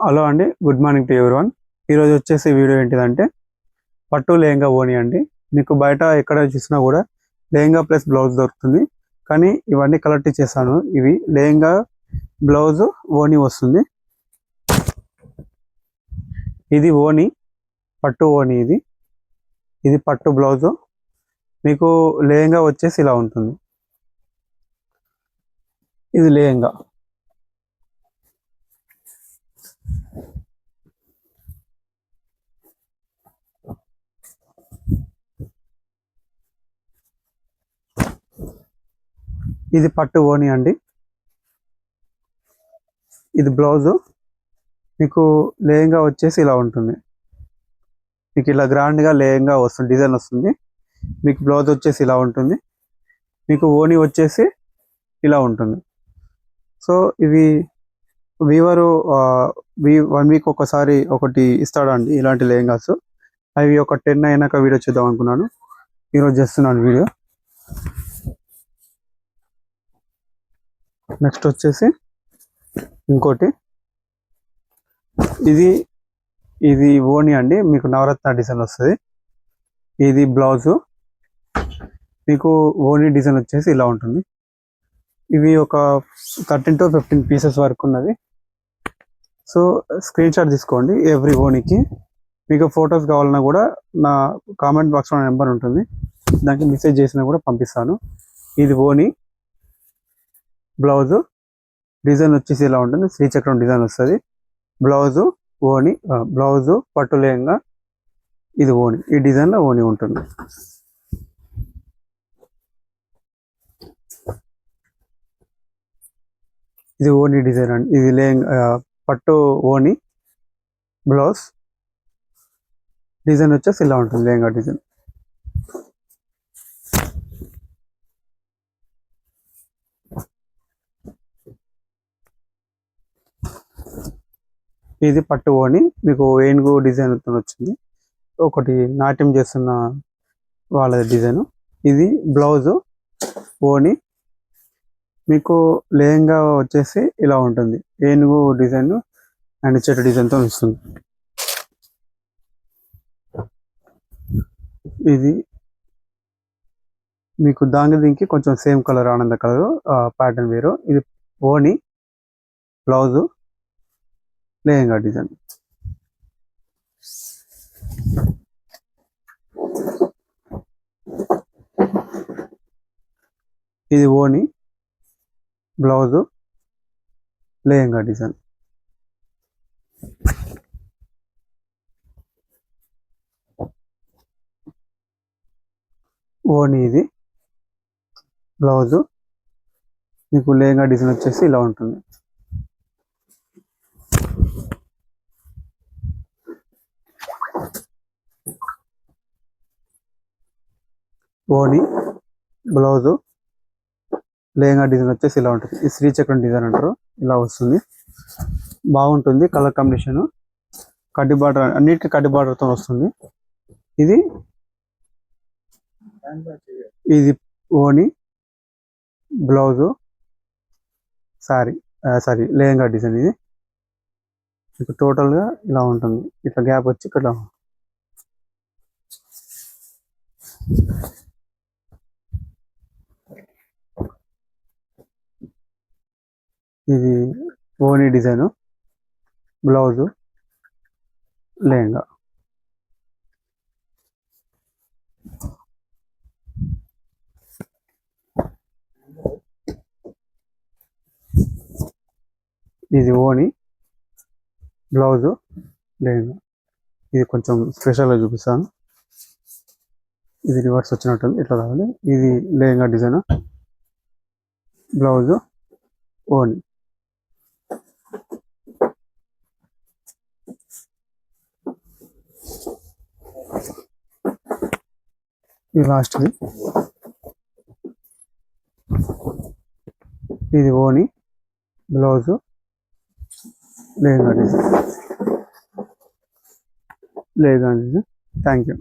Hello అండి, good morning to everyone. ఈరోజు వచ్చేసి వీడియో ఏంటిదంటే పట్టు లెహంగా ఓని అండి. మీకు బయట ఎక్కడ చూసినా కూడా లెహంగా ప్లస్ బ్లౌజ్ దొరుకుతుంది, కానీ ఇవన్నీ కలెక్ట్ చేశాను. ఇవి లెహంగా బ్లౌజ్ ఓని వస్తుంది. ఇది ఓని, పట్టు ఓని. ఇది పట్టు బ్లౌజు. మీకు లెహంగా వచ్చేసి ఇలా ఉంటుంది. ఇది లెహంగా. ఇది పట్టు ఓని అండి. ఇది బ్లౌజు. మీకు లెహంగా వచ్చేసి ఇలా ఉంటుంది. మీకు ఇలా గ్రాండ్గా లెహంగా వస్తుంది, డిజైన్ వస్తుంది. మీకు బ్లౌజ్ వచ్చేసి ఇలా ఉంటుంది. మీకు ఓని వచ్చేసి ఇలా ఉంటుంది. సో ఇవి వీవరు 1 వీక్ ఒకసారి ఒకటి ఇస్తాడండి ఇలాంటి లెహంగాస్. అవి ఒక 10 అయినాక వీడియో చేద్దాం అనుకున్నాను, ఈరోజు చేస్తున్నాను వీడియో. నెక్స్ట్ వచ్చేసి ఇంకోటి, ఇది ఓని అండి. మీకు నవరత్న డిజైన్ వస్తుంది. ఇది బ్లౌజు. మీకు ఓని డిజైన్ వచ్చేసి ఇలా ఉంటుంది. ఇవి ఒక 13 to 15 పీసెస్ వరకు ఉన్నది. సో స్క్రీన్ షాట్ తీసుకోండి ఎవ్రీ ఓనికి. మీకు ఫొటోస్ కావాలన్నా కూడా నా కామెంట్ బాక్స్లో నెంబర్ ఉంటుంది, దానికి మెసేజ్ చేసినా కూడా పంపిస్తాను. ఇది ఓని. బ్లౌజు డిజైన్ వచ్చేసి ఇలా ఉంటుంది. శ్రీచక్రం డిజైన్ వస్తుంది. బ్లౌజు ఓని, బ్లౌజు పట్టు లెహంగా. ఇది ఓని. ఈ డిజైన్లో ఓని ఉంటుంది. ఇది ఓని డిజైన్ అండి. ఇది లెహంగా పట్టు ఓని. బ్లౌజ్ డిజైన్ వచ్చేసి ఇలా ఉంటుంది, లెహంగా డిజైన్. ఇది పట్టు ఓని. మీకు ఏనుగు డిజైన్ వచ్చింది, ఒకటి నాట్యం చేస్తున్న వాళ్ళది డిజైన్. ఇది బ్లౌజు ఓని. మీకు లెహంగా వచ్చేసి ఇలా ఉంటుంది, ఏనుగు డిజైన్ అండ్ చెట్టు డిజైన్తో వస్తుంది. ఇది మీకు దీనికి కొంచెం సేమ్ కలర్, ఆనంద కలర్ ప్యాటర్న్ వేరు. ఇది ఓని, బ్లౌజు, లెహంగా డిజైన్. ఇది ఓని, బ్లౌజు, లెహంగా డిజైన్. ఓని ఇది, బ్లౌజు, మీకు లెహంగా డిజైన్ వచ్చేసి ఇలా ఉంటుంది. ఓని, బ్లౌజు, లెహంగా డిజైన్ వచ్చేసి ఇలా ఉంటుంది. ఈ శ్రీచక్రం డిజైన్ అంటారు, ఇలా వస్తుంది. బాగుంటుంది కలర్ కాంబినేషన్. కడ్డీ బార్డర్, అన్నిటికీ కడ్డీ బార్డర్తో వస్తుంది. ఇది ఓని, బ్లౌజు, సారీ లెహంగా డిజైన్. ఇది మీకు టోటల్గా ఇలా ఉంటుంది. ఇట్లా గ్యాప్ వచ్చి ఇక్కడ ఇది ఓని డిజైను, బ్లౌజు, లెహంగా. ఇది ఓని, బ్లౌజు, లెహంగా. ఇది కొంచెం స్పెషల్గా చూపిస్తాను. ఇది రివర్స్ వచ్చినట్టుంది, ఇట్లా రావాలి. ఇది లెహంగా డిజైన్, బ్లౌజు, ఓని. ఇది లాస్ట్ది. ఇది ఓని, blouse, lehenga design. Thank you.